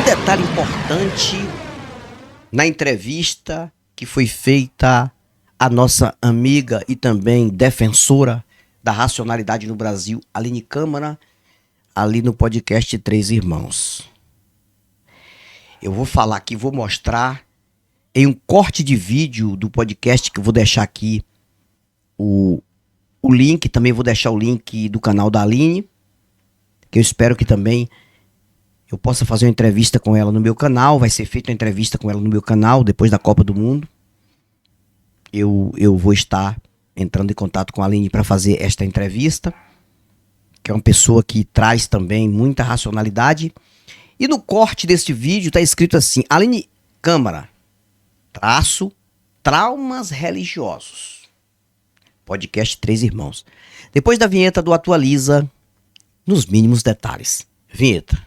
Um detalhe importante na entrevista que foi feita à nossa amiga e também defensora da racionalidade no Brasil, Aline Câmara, ali no podcast Três Irmãos. Eu vou falar aqui, vou mostrar em um corte de vídeo do podcast, que eu vou deixar aqui o link, também vou deixar o link do canal da Aline, que eu espero que também eu possa fazer uma entrevista com ela no meu canal. Vai ser feita uma entrevista com ela no meu canal depois da Copa do Mundo. Eu vou estar entrando em contato com a Aline para fazer esta entrevista, que é uma pessoa que traz também muita racionalidade. E no corte deste vídeo está escrito assim: Aline Câmara, traumas religiosos. Podcast Três Irmãos. Depois da vinheta do Atualiza, nos mínimos detalhes. Vinheta.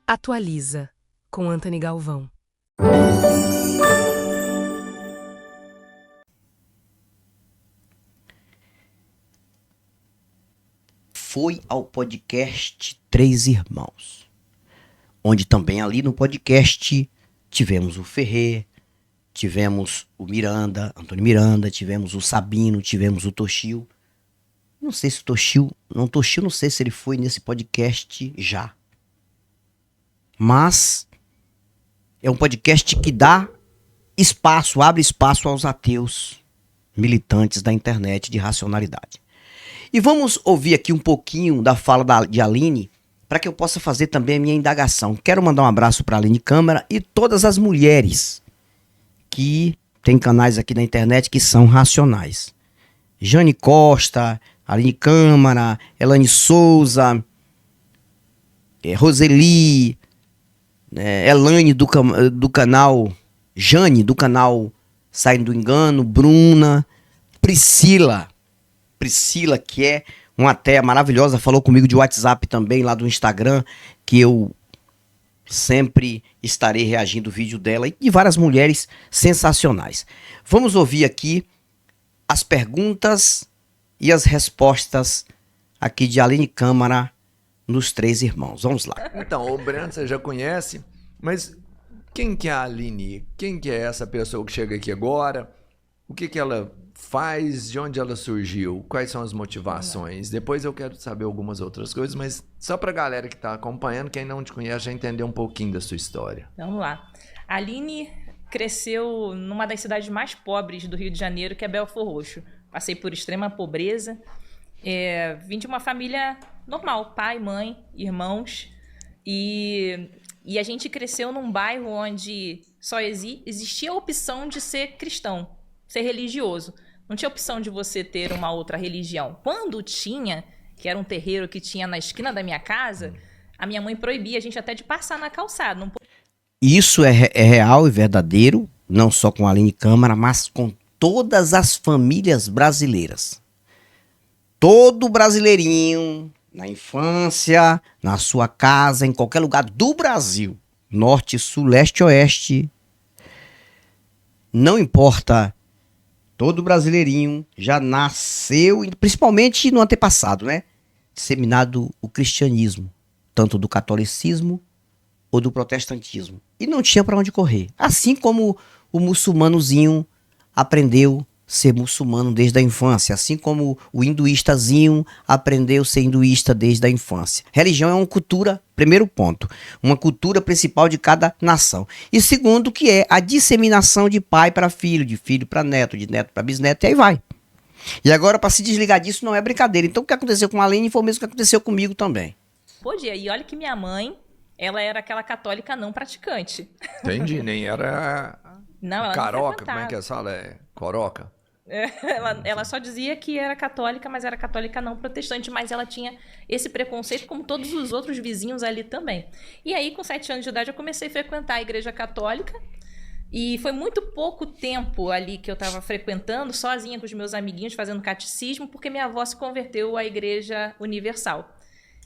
Atualiza, com Antony Galvão. Foi ao podcast Três Irmãos, onde também ali no podcast tivemos o Ferrer, tivemos o Miranda, Antônio Miranda, tivemos o Sabino, tivemos o Toshio. Não sei se o Toshio, não sei se ele foi nesse podcast já. Mas é um podcast que dá espaço, abre espaço aos ateus militantes da internet de racionalidade. E vamos ouvir aqui um pouquinho da fala de Aline, para que eu possa fazer também a minha indagação. Quero mandar um abraço para a Aline Câmara e todas as mulheres que têm canais aqui na internet que são racionais. Jane Costa, Aline Câmara, Elane Souza, Roseli, Elane do canal, Jane do canal Saindo do Engano, Bruna, Priscila, que é uma ateia maravilhosa, falou comigo de WhatsApp também, lá do Instagram, que eu sempre estarei reagindo ao vídeo dela, e de várias mulheres sensacionais. Vamos ouvir aqui as perguntas e as respostas aqui de Aline Câmara nos Três Irmãos. Vamos lá. Então, o Breno você já conhece, mas quem que é a Aline? Quem que é essa pessoa que chega aqui agora? O que que ela faz? De onde ela surgiu? Quais são as motivações? Depois eu quero saber algumas outras coisas, mas só pra galera que tá acompanhando, quem não te conhece, já entender um pouquinho da sua história. Vamos lá. A Aline cresceu numa das cidades mais pobres do Rio de Janeiro, que é Belford Roxo. Passei por extrema pobreza. Vim de uma família normal, pai, mãe, irmãos, e a gente cresceu num bairro onde só existia a opção de ser cristão, ser religioso. Não tinha opção de você ter uma outra religião. Quando tinha, que era um terreiro que tinha na esquina da minha casa, a minha mãe proibia a gente até de passar na calçada. Não... Isso é real e verdadeiro, não só com a Aline Câmara, mas com todas as famílias brasileiras. Todo brasileirinho, na infância, na sua casa, em qualquer lugar do Brasil, norte, sul, leste, oeste, não importa, todo brasileirinho já nasceu, principalmente no antepassado, né? Disseminado o cristianismo, tanto do catolicismo ou do protestantismo. E não tinha para onde correr. Assim como o muçulmanozinho aprendeu ser muçulmano desde a infância, assim como o hinduístazinho aprendeu a ser hinduísta desde a infância. Religião é uma cultura, primeiro ponto, uma cultura principal de cada nação. E segundo, que é a disseminação de pai para filho, de filho para neto, de neto para bisneto, e aí vai. E agora, para se desligar disso, não é brincadeira. Então, o que aconteceu com a Aline foi o mesmo que aconteceu comigo também. Podia, e olha que minha mãe, ela era aquela católica não praticante. Entendi, nem era não, ela caroca, não como é que fala? Coroca? Ela só dizia que era católica, mas era católica não protestante, mas ela tinha esse preconceito como todos os outros vizinhos ali também. E aí, com 7 anos de idade, eu comecei a frequentar a igreja católica, e foi muito pouco tempo ali que eu estava frequentando, sozinha com os meus amiguinhos, fazendo catecismo, porque minha avó se converteu à Igreja Universal.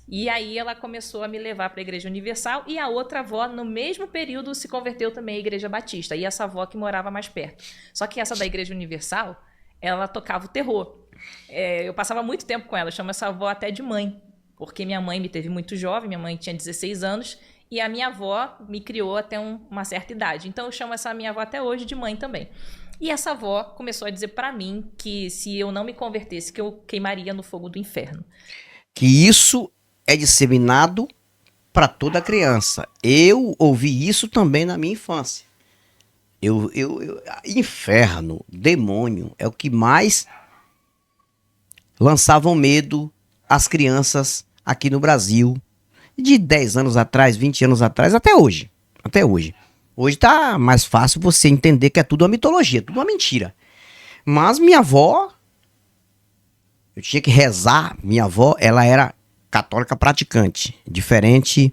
E aí ela começou a me levar para a Igreja Universal, e a outra avó, no mesmo período, se converteu também à Igreja Batista, e essa avó que morava mais perto. Só que essa da Igreja Universal, ela tocava o terror. Eu passava muito tempo com ela, eu chamo essa avó até de mãe, porque minha mãe me teve muito jovem, minha mãe tinha 16 anos, e a minha avó me criou até uma certa idade. Então eu chamo essa minha avó até hoje de mãe também. E essa avó começou a dizer pra mim que se eu não me convertesse, que eu queimaria no fogo do inferno. Que isso é disseminado para toda criança. Eu ouvi isso também na minha infância. Inferno, demônio, é o que mais lançavam medo às crianças aqui no Brasil. De 10 anos atrás, 20 anos atrás, até hoje. Até hoje. Hoje tá mais fácil você entender que é tudo uma mitologia, tudo uma mentira. Mas minha avó, eu tinha que rezar. Minha avó, ela era católica praticante, diferente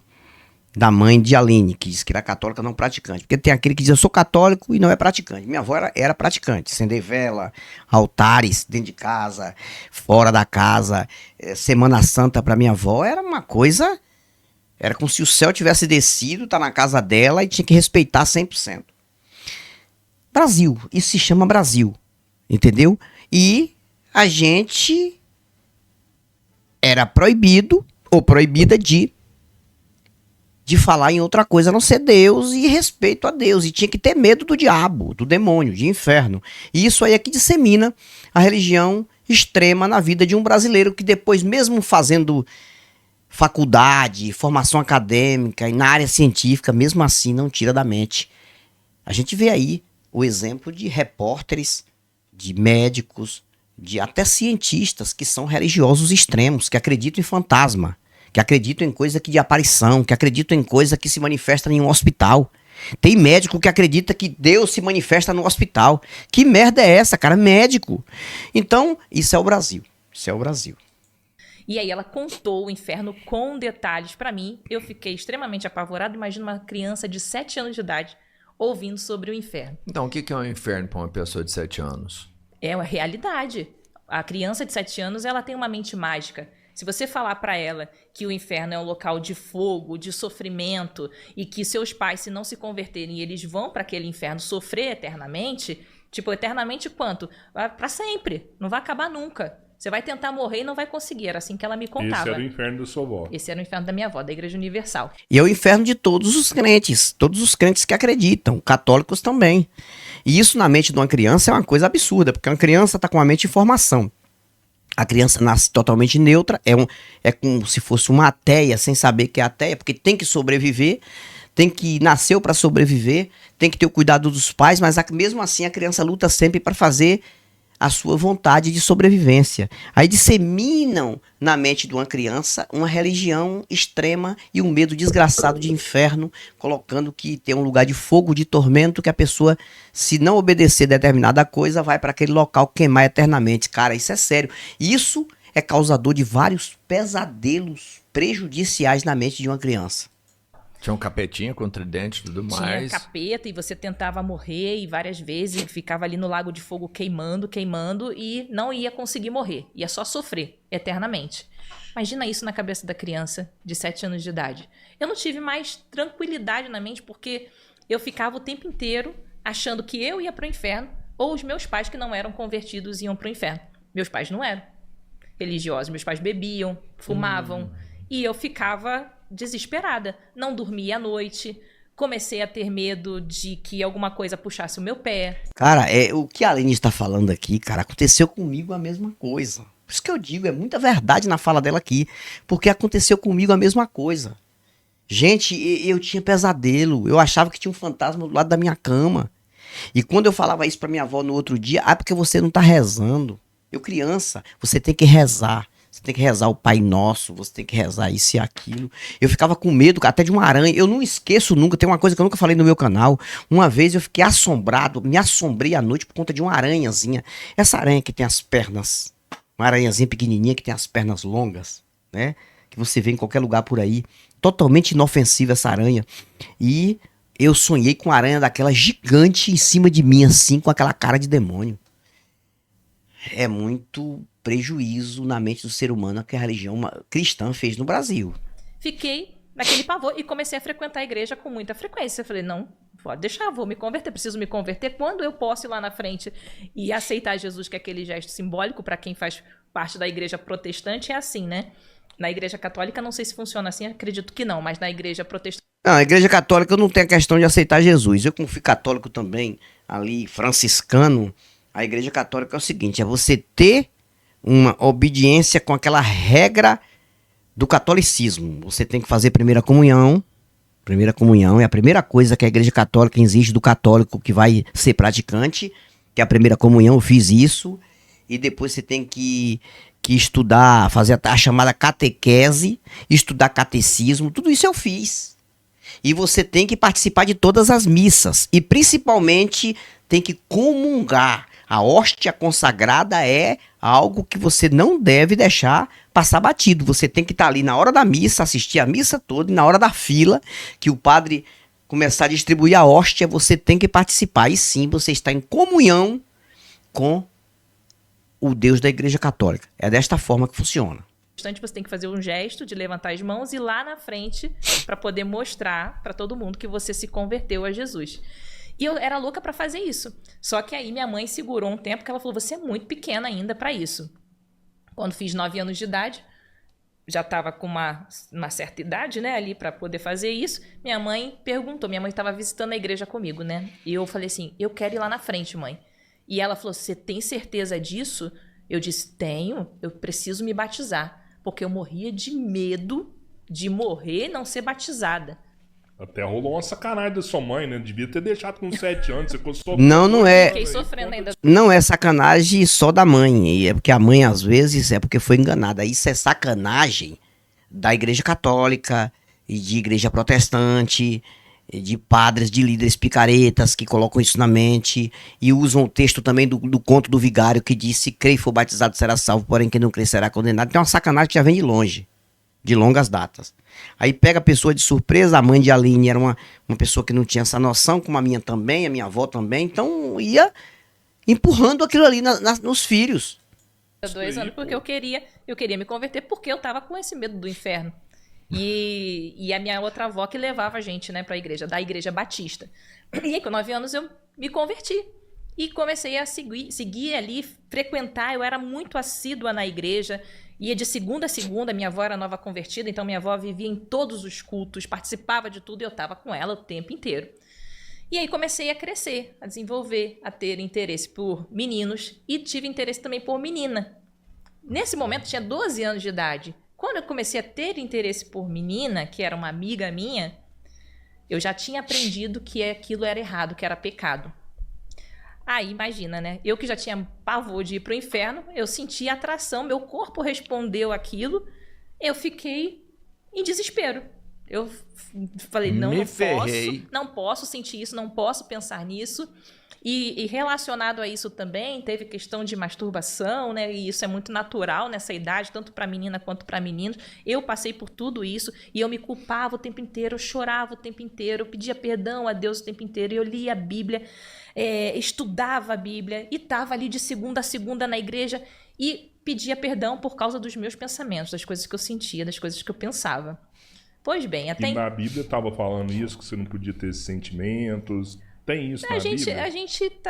da mãe de Aline, que disse que era católica não praticante. Porque tem aquele que diz, eu sou católico e não é praticante. Minha avó era praticante, acender vela, altares dentro de casa, fora da casa. Semana Santa para minha avó era uma coisa, era como se o céu tivesse descido, tá na casa dela e tinha que respeitar 100%. Brasil, isso se chama Brasil, entendeu? E a gente era proibido ou proibida de falar em outra coisa a não ser Deus e respeito a Deus. E tinha que ter medo do diabo, do demônio, de inferno. E isso aí é que dissemina a religião extrema na vida de um brasileiro que depois, mesmo fazendo faculdade, formação acadêmica e na área científica, mesmo assim não tira da mente. A gente vê aí o exemplo de repórteres, de médicos, de até cientistas que são religiosos extremos, que acreditam em fantasma, que acreditam em coisa de aparição, que acreditam em coisa que se manifesta em um hospital. Tem médico que acredita que Deus se manifesta no hospital. Que merda é essa, cara? Médico. Então, isso é o Brasil. Isso é o Brasil. E aí ela contou o inferno com detalhes pra mim. Eu fiquei extremamente apavorado. Imagina uma criança de 7 anos de idade ouvindo sobre o inferno. Então, o que é um inferno para uma pessoa de 7 anos? É uma realidade. A criança de 7 anos, ela tem uma mente mágica. Se você falar pra ela que o inferno é um local de fogo, de sofrimento, e que seus pais, se não se converterem, eles vão pra aquele inferno sofrer eternamente, tipo, eternamente quanto? Pra sempre. Não vai acabar nunca. Você vai tentar morrer e não vai conseguir. Era assim que ela me contava. Esse era o inferno da sua avó. Esse era o inferno da minha avó, da Igreja Universal. E é o inferno de todos os crentes que acreditam, católicos também. E isso na mente de uma criança é uma coisa absurda, porque uma criança está com a mente em formação. A criança nasce totalmente neutra, é como se fosse uma ateia, sem saber que é ateia, porque tem que sobreviver, nasceu para sobreviver, tem que ter o cuidado dos pais, mas mesmo assim a criança luta sempre para fazer a sua vontade de sobrevivência. Aí disseminam na mente de uma criança uma religião extrema e um medo desgraçado de inferno, colocando que tem um lugar de fogo, de tormento, que a pessoa, se não obedecer determinada coisa, vai para aquele local queimar eternamente. Cara, isso é sério. Isso é causador de vários pesadelos prejudiciais na mente de uma criança. Tinha um capetinha com tridente e tudo mais. Tinha capeta e você tentava morrer e várias vezes ficava ali no lago de fogo queimando e não ia conseguir morrer. Ia só sofrer eternamente. Imagina isso na cabeça da criança de 7 anos de idade. Eu não tive mais tranquilidade na mente porque eu ficava o tempo inteiro achando que eu ia pro inferno ou os meus pais que não eram convertidos iam pro inferno. Meus pais não eram religiosos. Meus pais bebiam, fumavam e eu ficava desesperada, não dormia à noite, comecei a ter medo de que alguma coisa puxasse o meu pé. Cara, o que a Aline está falando aqui, cara, aconteceu comigo a mesma coisa. Por isso que eu digo, é muita verdade na fala dela aqui, porque aconteceu comigo a mesma coisa. Gente, eu tinha pesadelo, eu achava que tinha um fantasma do lado da minha cama. E quando eu falava isso pra minha avó no outro dia, porque você não tá rezando. Eu criança, você tem que rezar. Você tem que rezar o Pai Nosso, você tem que rezar isso e aquilo. Eu ficava com medo até de uma aranha. Eu não esqueço nunca, tem uma coisa que eu nunca falei no meu canal. Uma vez eu fiquei assombrado, me assombrei à noite por conta de uma aranhazinha. Essa aranha que tem as pernas, uma aranhazinha pequenininha que tem as pernas longas, né? Que você vê em qualquer lugar por aí. Totalmente inofensiva essa aranha. E eu sonhei com uma aranha daquela gigante em cima de mim, assim, com aquela cara de demônio. É muito prejuízo na mente do ser humano que a religião cristã fez no Brasil. Fiquei naquele pavor e comecei a frequentar a igreja com muita frequência. Eu falei, não, Pode deixar, vou me converter, preciso me converter. Quando eu posso ir lá na frente e aceitar Jesus, que é aquele gesto simbólico para quem faz parte da igreja protestante, é assim, né? Na igreja católica, não sei se funciona assim, acredito que não, mas na igreja protestante... Não, a igreja católica não tem a questão de aceitar Jesus. Eu, como fui católico também, ali, franciscano, a igreja católica é o seguinte, é você ter uma obediência com aquela regra do catolicismo. Você tem que fazer primeira comunhão. Primeira comunhão é a primeira coisa que a igreja católica exige do católico que vai ser praticante, que é a primeira comunhão. Eu fiz isso. E depois você tem que estudar, fazer a chamada catequese, estudar catecismo. Tudo isso eu fiz. E você tem que participar de todas as missas. E principalmente tem que comungar. A hóstia consagrada é algo que você não deve deixar passar batido. Você tem que estar ali na hora da missa, assistir a missa toda, e na hora da fila, que o padre começar a distribuir a hóstia, você tem que participar. E sim, você está em comunhão com o Deus da Igreja Católica. É desta forma que funciona. Você tem que fazer um gesto de levantar as mãos e ir lá na frente para poder mostrar para todo mundo que você se converteu a Jesus. E eu era louca para fazer isso. Só que aí minha mãe segurou um tempo que ela falou, você é muito pequena ainda para isso. Quando fiz 9 anos de idade, já estava com uma certa idade, né, ali para poder fazer isso. Minha mãe perguntou, minha mãe estava visitando a igreja comigo, né? E eu falei assim, eu quero ir lá na frente, mãe. E ela falou, você tem certeza disso? Eu disse, tenho, eu preciso me batizar. Porque eu morria de medo de morrer e não ser batizada. Até rolou uma sacanagem da sua mãe, né? Devia ter deixado com 7 anos. Você ficou Não é. Fiquei sofrendo ainda. Não é sacanagem só da mãe. É porque a mãe, às vezes, é porque foi enganada. Isso é sacanagem da igreja católica e de igreja protestante, de padres, de líderes picaretas que colocam isso na mente e usam o texto também do conto do vigário que diz: se crê e for batizado será salvo, porém quem não crê será condenado. Então é uma sacanagem que já vem de longe, de longas datas. Aí pega a pessoa de surpresa. A mãe de Aline era uma pessoa que não tinha essa noção, como a minha também, a minha avó também, então ia empurrando aquilo ali nos filhos. 2 anos porque eu queria me converter porque eu tava com esse medo do inferno. E a minha outra avó que levava a gente, né, pra igreja, da igreja batista. E aí com 9 anos eu me converti. E comecei a seguir ali, frequentar. Eu era muito assídua na igreja. Ia de segunda a segunda, minha avó era nova convertida, então minha avó vivia em todos os cultos, participava de tudo e eu estava com ela o tempo inteiro. E aí comecei a crescer, a desenvolver, a ter interesse por meninos e tive interesse também por menina. Nesse momento tinha 12 anos de idade. Quando eu comecei a ter interesse por menina, que era uma amiga minha, eu já tinha aprendido que aquilo era errado, que era pecado. Aí, imagina, né? Eu que já tinha pavor de ir pro inferno, eu senti atração, meu corpo respondeu aquilo, eu fiquei em desespero. Eu falei, não posso sentir isso, não posso pensar nisso. E relacionado a isso também, teve questão de masturbação, né? E isso é muito natural nessa idade, tanto para menina quanto para menino. Eu passei por tudo isso e eu me culpava o tempo inteiro, eu chorava o tempo inteiro, eu pedia perdão a Deus o tempo inteiro, eu lia a Bíblia, estudava a Bíblia e estava ali de segunda a segunda na igreja e pedia perdão por causa dos meus pensamentos, das coisas que eu sentia, das coisas que eu pensava. Pois bem, até... E na Bíblia estava falando isso, que você não podia ter esses sentimentos... Tem isso na Bíblia?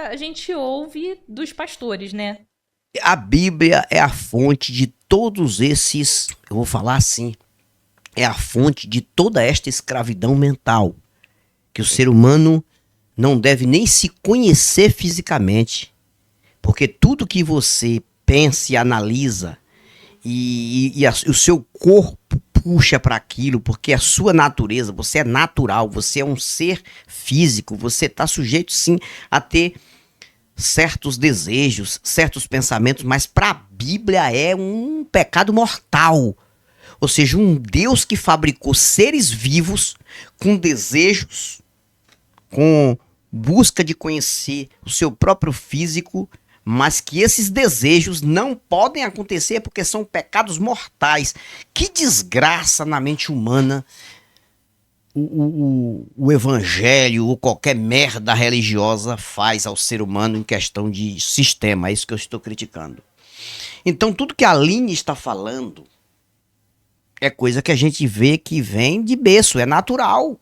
A gente ouve dos pastores, né? A Bíblia é a fonte de todos esses, eu vou falar assim, é a fonte de toda esta escravidão mental, que o ser humano não deve nem se conhecer fisicamente, porque tudo que você pensa e analisa e o seu corpo puxa para aquilo, porque a sua natureza, você é natural, você é um ser físico, você está sujeito sim a ter certos desejos, certos pensamentos, mas para a Bíblia é um pecado mortal. Ou seja, um Deus que fabricou seres vivos com desejos, com busca de conhecer o seu próprio físico, mas que esses desejos não podem acontecer porque são pecados mortais. Que desgraça na mente humana o evangelho ou qualquer merda religiosa faz ao ser humano em questão de sistema. É isso que eu estou criticando. Então tudo que a Aline está falando é coisa que a gente vê que vem de berço, é natural.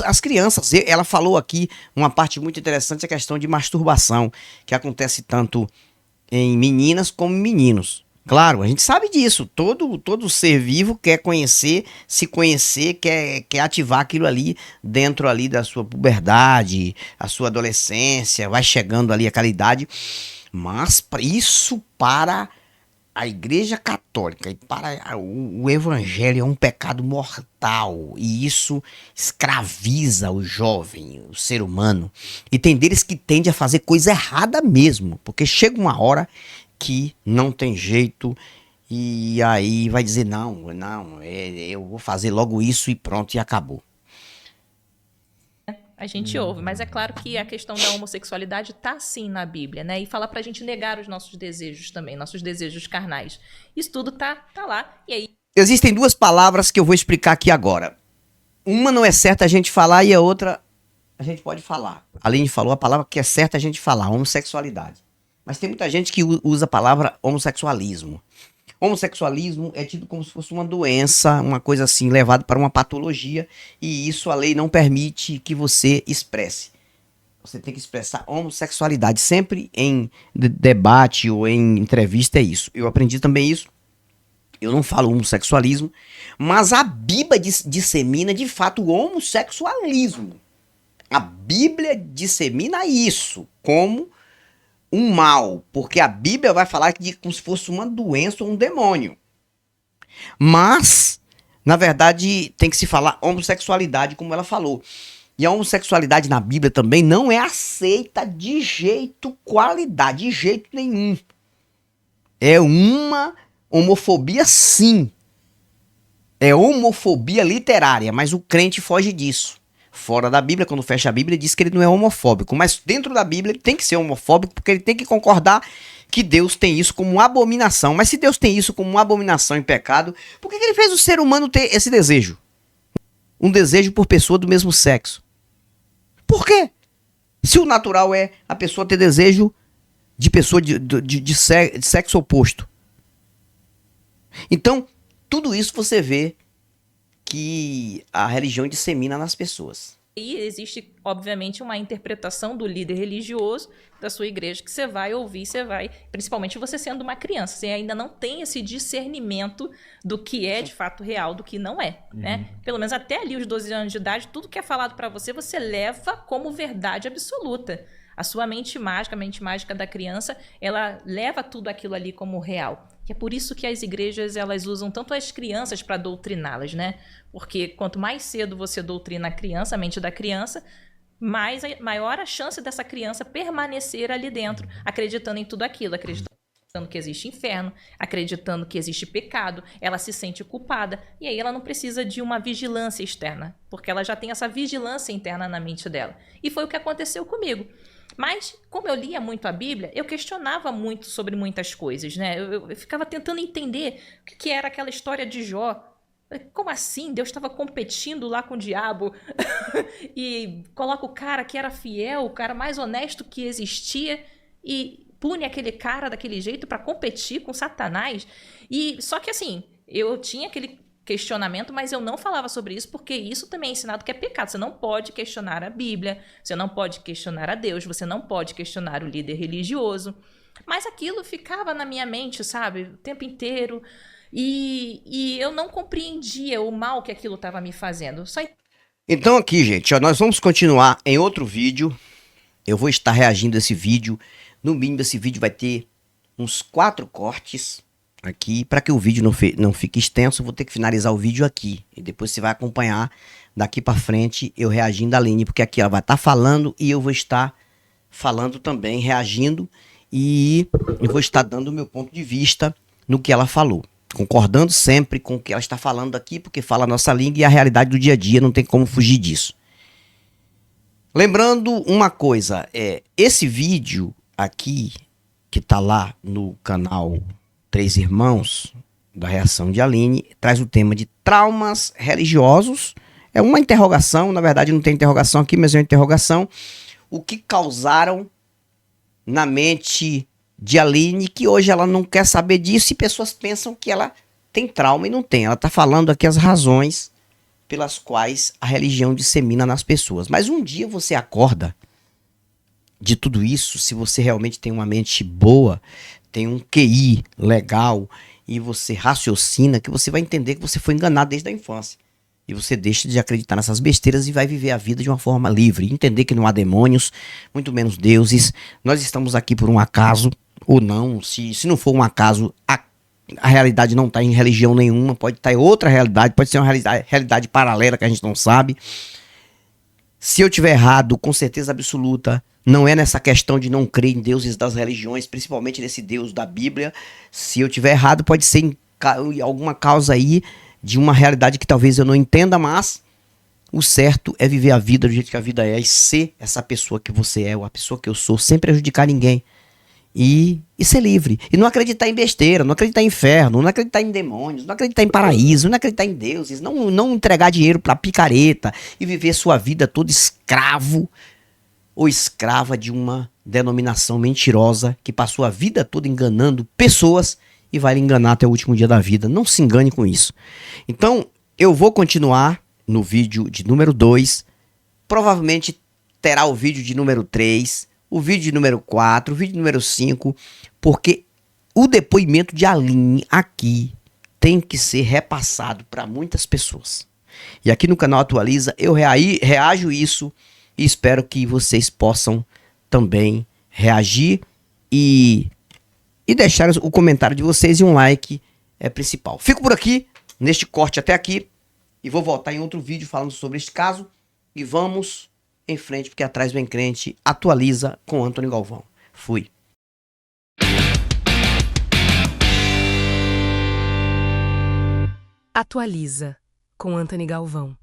as crianças. Ela falou aqui uma parte muito interessante, a questão de masturbação, que acontece tanto em meninas como em meninos. Claro, a gente sabe disso. Todo ser vivo quer conhecer, se conhecer, quer ativar aquilo ali dentro ali da sua puberdade, a sua adolescência, vai chegando ali aquela idade. Mas isso para a Igreja Católica e para o Evangelho é um pecado mortal. E isso escraviza o jovem, o ser humano. E tem deles que tendem a fazer coisa errada mesmo. Porque chega uma hora que não tem jeito e aí vai dizer não, eu vou fazer logo isso e pronto, e acabou. A gente ouve, mas é claro que a questão da homossexualidade tá sim na Bíblia, né? E fala pra gente negar os nossos desejos também, nossos desejos carnais. Isso tudo tá lá. E aí Existem duas palavras que eu vou explicar aqui agora. Uma não é certa a gente falar e a outra a gente pode falar. A Aline falou a palavra que é certa a gente falar, homossexualidade. Mas tem muita gente que usa a palavra homossexualismo. Homossexualismo é tido como se fosse uma doença, uma coisa assim, levada para uma patologia, e isso a lei não permite que você expresse. Você tem que expressar homossexualidade. Sempre em debate ou em entrevista é isso. Eu aprendi também isso. Eu não falo homossexualismo, mas a Bíblia dissemina de fato o homossexualismo. A Bíblia dissemina isso como um mal, porque a Bíblia vai falar como se fosse uma doença ou um demônio. Mas, na verdade, tem que se falar homossexualidade, como ela falou. E a homossexualidade na Bíblia também não é aceita de de jeito nenhum. É uma homofobia, sim. É homofobia literária, mas o crente foge disso. Fora da Bíblia, quando fecha a Bíblia, diz que ele não é homofóbico. Mas dentro da Bíblia ele tem que ser homofóbico, porque ele tem que concordar que Deus tem isso como uma abominação. Mas se Deus tem isso como uma abominação e pecado, por que ele fez o ser humano ter esse desejo? Um desejo por pessoa do mesmo sexo. Por quê? Se o natural é a pessoa ter desejo de pessoa de sexo oposto. Então, tudo isso você vê que a religião dissemina nas pessoas. E existe, obviamente, uma interpretação do líder religioso da sua igreja que você vai ouvir, principalmente você sendo uma criança, você ainda não tem esse discernimento do que é de fato real, do que não é, né? Pelo menos até ali os 12 anos de idade, tudo que é falado pra você, você leva como verdade absoluta. A sua mente mágica, a mente mágica da criança, ela leva tudo aquilo ali como real. E é por isso que as igrejas, elas usam tanto as crianças para doutriná-las, né? Porque quanto mais cedo você doutrina a criança, a mente da criança, maior a chance dessa criança permanecer ali dentro, acreditando em tudo aquilo, acreditando que existe inferno, acreditando que existe pecado, ela se sente culpada, e aí ela não precisa de uma vigilância externa, porque ela já tem essa vigilância interna na mente dela. E foi o que aconteceu comigo. Mas, como eu lia muito a Bíblia, eu questionava muito sobre muitas coisas, né? Eu ficava tentando entender o que era aquela história de Jó. Como assim? Deus estava competindo lá com o diabo e coloca o cara que era fiel, o cara mais honesto que existia e pune aquele cara daquele jeito para competir com Satanás. E só que assim, eu tinha aquele questionamento, mas eu não falava sobre isso porque isso também é ensinado que é pecado. Você não pode questionar a Bíblia, você não pode questionar a Deus, você não pode questionar o líder religioso. Mas aquilo ficava na minha mente, sabe, o tempo inteiro. E eu não compreendia o mal que aquilo estava me fazendo. Então aqui, gente, ó, nós vamos continuar em outro vídeo. Eu vou estar reagindo a esse vídeo. No mínimo, esse vídeo vai ter uns 4 cortes aqui. Para que o vídeo não fique extenso, eu vou ter que finalizar o vídeo aqui. E depois você vai acompanhar daqui para frente eu reagindo a Aline, porque aqui ela vai estar falando e eu vou estar falando também, reagindo. E eu vou estar dando o meu ponto de vista no que ela falou. Concordando sempre com o que ela está falando aqui, porque fala a nossa língua e a realidade do dia a dia, não tem como fugir disso. Lembrando uma coisa, esse vídeo aqui, que está lá no canal Três Irmãos, da reação de Aline, traz o tema de traumas religiosos. É uma interrogação, na verdade não tem interrogação aqui, mas é uma interrogação. O que causaram na mente de Aline, que hoje ela não quer saber disso e pessoas pensam que ela tem trauma e não tem. Ela está falando aqui as razões pelas quais a religião dissemina nas pessoas. Mas um dia você acorda de tudo isso, se você realmente tem uma mente boa, tem um QI legal e você raciocina, que você vai entender que você foi enganado desde a infância. E você deixa de acreditar nessas besteiras e vai viver a vida de uma forma livre. Entender que não há demônios, muito menos deuses. Nós estamos aqui por um acaso, ou não. Se não for um acaso, a realidade não está em religião nenhuma. Pode estar em outra realidade, pode ser uma realidade paralela que a gente não sabe. Se eu tiver errado, com certeza absoluta, não é nessa questão de não crer em deuses das religiões, principalmente nesse Deus da Bíblia. Se eu tiver errado, pode ser em alguma causa aí de uma realidade que talvez eu não entenda, mas o certo é viver a vida do jeito que a vida é e ser essa pessoa que você é, ou a pessoa que eu sou, sem prejudicar ninguém. E ser livre. E não acreditar em besteira, não acreditar em inferno, não acreditar em demônios, não acreditar em paraíso, não acreditar em deuses, não entregar dinheiro pra picareta e viver sua vida todo escravo ou escrava de uma denominação mentirosa que passou a vida toda enganando pessoas e vai lhe enganar até o último dia da vida. Não se engane com isso. Então, eu vou continuar no vídeo de número 2. Provavelmente terá o vídeo de número 3, o vídeo de número 4, o vídeo de número 5, porque o depoimento de Aline aqui tem que ser repassado para muitas pessoas. E aqui no canal Atualiza eu reajo isso e espero que vocês possam também reagir e deixar o comentário de vocês e um like é principal. Fico por aqui, neste corte até aqui, e vou voltar em outro vídeo falando sobre este caso. E vamos em frente, porque atrás vem crente. Atualiza com Antônio Galvão. Fui. Atualiza com Antônio Galvão.